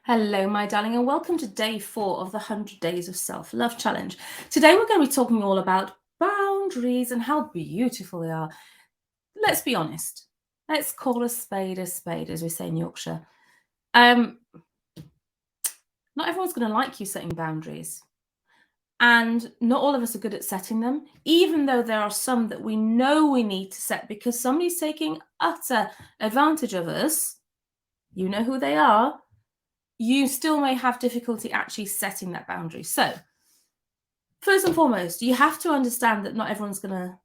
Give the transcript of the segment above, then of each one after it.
Hello, my darling, and welcome to day 4 of the 100 Days of Self-Love Challenge. Today, we're going to be talking all about boundaries and how beautiful they are. Let's be honest. Let's call a spade, as we say in Yorkshire. Not everyone's going to like you setting boundaries. And not all of us are good at setting them, even though there are some that we know we need to set because somebody's taking utter advantage of us. You know who they are. You still may have difficulty actually setting that boundary. So, first and foremost, you have to understand that not everyone's going to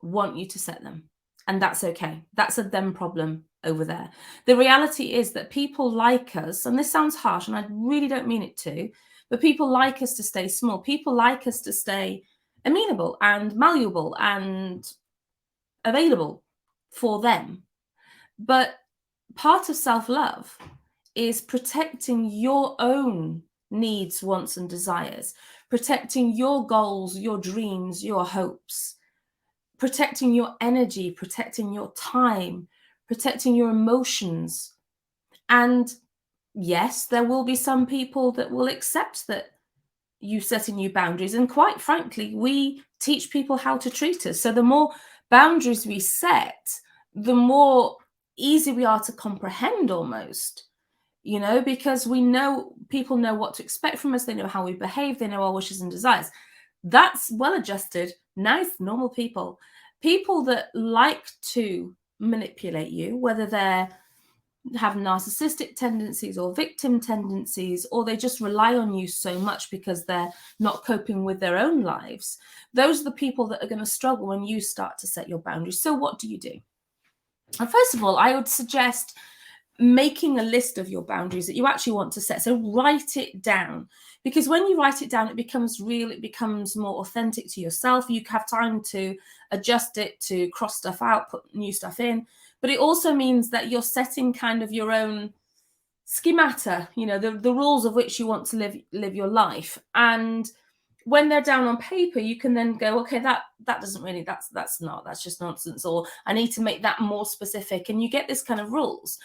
want you to set them. And that's okay. That's a them problem over there. The reality is that people like us, and this sounds harsh, and I really don't mean it to, but people like us to stay small. People like us to stay amenable and malleable and available for them. But part of self love is protecting your own needs, wants, and desires, protecting your goals, your dreams, your hopes, protecting your energy, protecting your time, protecting your emotions. And yes, there will be some people that will accept that you setting new boundaries. And quite frankly, we teach people how to treat us. So the more boundaries we set, the more easy we are to comprehend almost, because we know people know what to expect from us. They know how we behave. They know our wishes and desires. That's well adjusted, nice, normal people. People that like to manipulate you, whether they're have narcissistic tendencies or victim tendencies, or they just rely on you so much because they're not coping with their own lives. Those are the people that are going to struggle when you start to set your boundaries. So what do you do? And first of all, I would suggest making a list of your boundaries that you actually want to set. So write it down, because when you write it down, it becomes real, it becomes more authentic to yourself. You have time to adjust it, to cross stuff out, put new stuff in. But it also means that you're setting kind of your own schemata, the rules of which you want to live your life. And when they're down on paper, you can then go, okay, that doesn't really, that's just nonsense, or I need to make that more specific. And you get this kind of rules.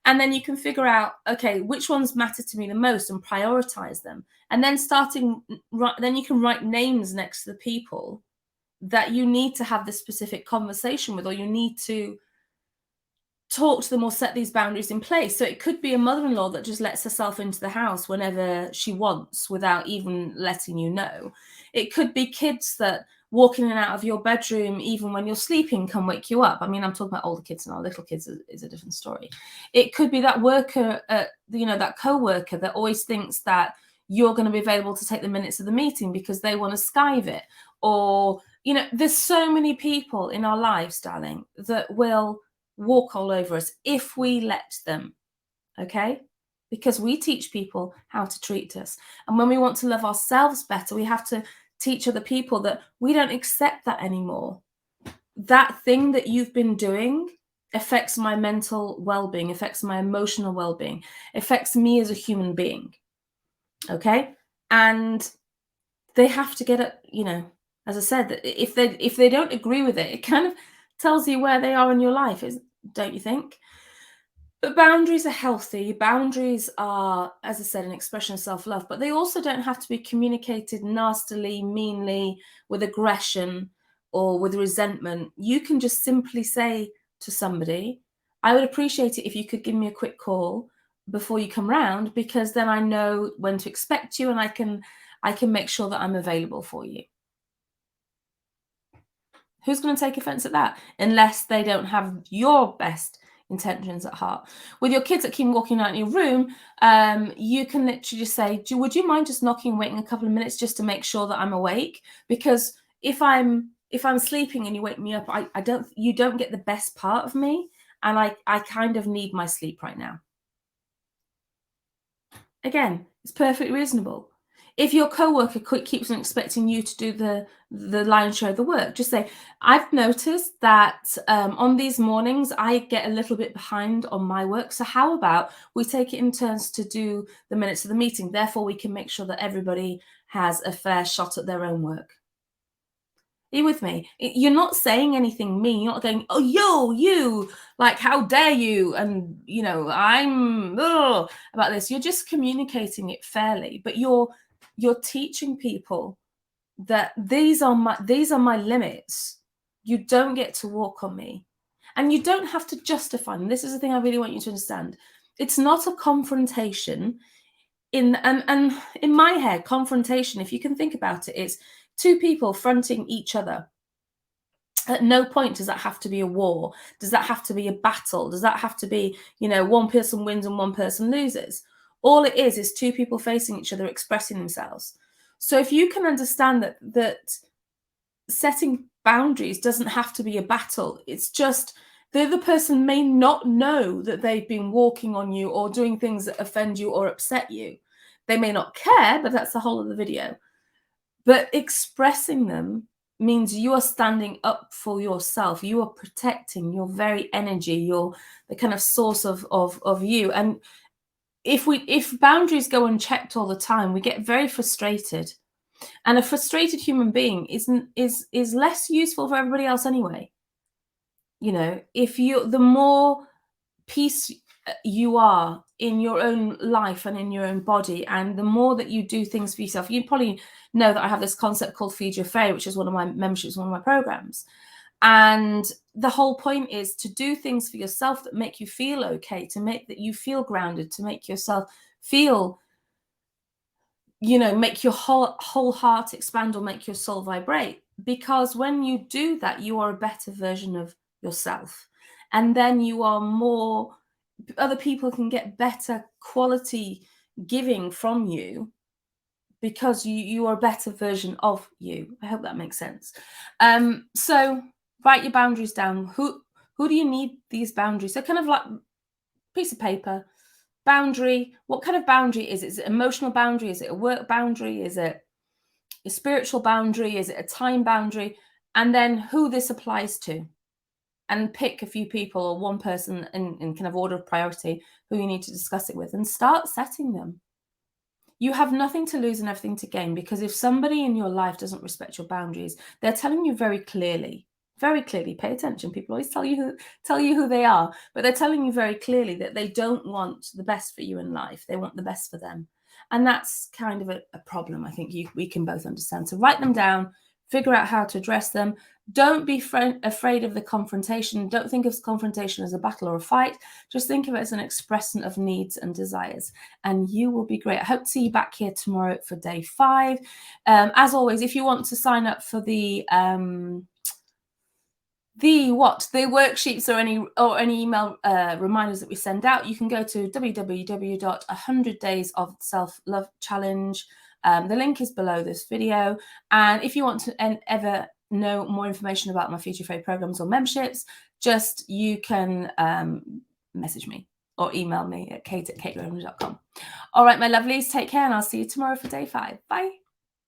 And then you can figure out, okay, which ones matter to me the most and prioritize them. And then then you can write names next to the people that you need to have this specific conversation with, or you need to talk to them or set these boundaries in place. So it could be a mother-in-law that just lets herself into the house whenever she wants without even letting you know. It could be kids that walk in and out of your bedroom even when you're sleeping can wake you up. I mean, I'm talking about older kids now. Little kids is a different story. It could be that worker, that co-worker that always thinks that you're going to be available to take the minutes of the meeting because they want to Skype it. Or, there's so many people in our lives, darling, that will walk all over us if we let them. Okay? Because we teach people how to treat us. And when we want to love ourselves better, we have to teach other people that we don't accept that anymore. That thing that you've been doing affects my mental well-being, affects my emotional well-being, affects me as a human being. Okay? And they have to get it, as I said, that if they don't agree with it, it kind of tells you where they are in your life, don't you think? But boundaries are healthy. Boundaries are, as I said, an expression of self-love, but they also don't have to be communicated nastily, meanly, with aggression or with resentment. You can just simply say to somebody, I would appreciate it if you could give me a quick call before you come round, because then I know when to expect you and I can make sure that I'm available for you. Who's going to take offense at that? Unless they don't have your best intentions at heart. With your kids that keep walking out in your room, you can literally just say, would you mind just knocking and waiting a couple of minutes just to make sure that I'm awake? Because if I'm sleeping and you wake me up, you don't get the best part of me. And I kind of need my sleep right now. Again, it's perfectly reasonable. If your coworker keeps on expecting you to do the lion's share of the work, just say, I've noticed that on these mornings, I get a little bit behind on my work. So how about we take it in turns to do the minutes of the meeting? Therefore, we can make sure that everybody has a fair shot at their own work. Are you with me? You're not saying anything mean. You're not going, oh, you, like, how dare you? And, you know, I'm about this. You're just communicating it fairly, but you're teaching people that these are my limits. You don't get to walk on me. And you don't have to justify them. This is the thing I really want you to understand. It's not a confrontation. And in my head, confrontation, if you can think about it, is two people fronting each other. At no point does that have to be a war. Does that have to be a battle? Does that have to be, you know, one person wins and one person loses? All it is two people facing each other, expressing themselves. So if you can understand that setting boundaries doesn't have to be a battle. It's just the other person may not know that they've been walking on you or doing things that offend you or upset you. They may not care, but that's the whole of the video. But expressing them means you are standing up for yourself. You are protecting your very energy. You're the kind of source of you. And if boundaries go unchecked all the time, we get very frustrated. And a frustrated human being is less useful for everybody else anyway. You know, the more peace you are in your own life and in your own body, and the more that you do things for yourself, you probably know that I have this concept called Feed Your Fae, which is one of my memberships, one of my programs. And the whole point is to do things for yourself that make you feel okay, to make that you feel grounded, to make yourself feel, you know, make your whole heart expand or make your soul vibrate. Because when you do that, you are a better version of yourself. And then you are more, other people can get better quality giving from you because you are a better version of you. I hope that makes sense. So write your boundaries down. Who do you need these boundaries? So kind of like piece of paper. Boundary, what kind of boundary is it? Is it emotional boundary? Is it a work boundary? Is it a spiritual boundary? Is it a time boundary? And then who this applies to. And pick a few people or one person in kind of order of priority who you need to discuss it with, and start setting them. You have nothing to lose and everything to gain, because if somebody in your life doesn't respect your boundaries, they're telling you very clearly, pay attention. People always tell you who they are, but they're telling you very clearly that they don't want the best for you in life. They want the best for them. And that's kind of a problem, I think we can both understand. So write them down, figure out how to address them. Don't be afraid of the confrontation. Don't think of confrontation as a battle or a fight. Just think of it as an expression of needs and desires, and you will be great. I hope to see you back here tomorrow for day 5. As always, if you want to sign up for the worksheets or any email reminders that we send out, you can go to www.100daysofselflovechallenge. The link is below this video. And if you want to ever know more information about my Future Faith programs or memberships, you can message me or email me at kate@kategrosvenor.com. All right, my lovelies, take care, and I'll see you tomorrow for day 5. Bye.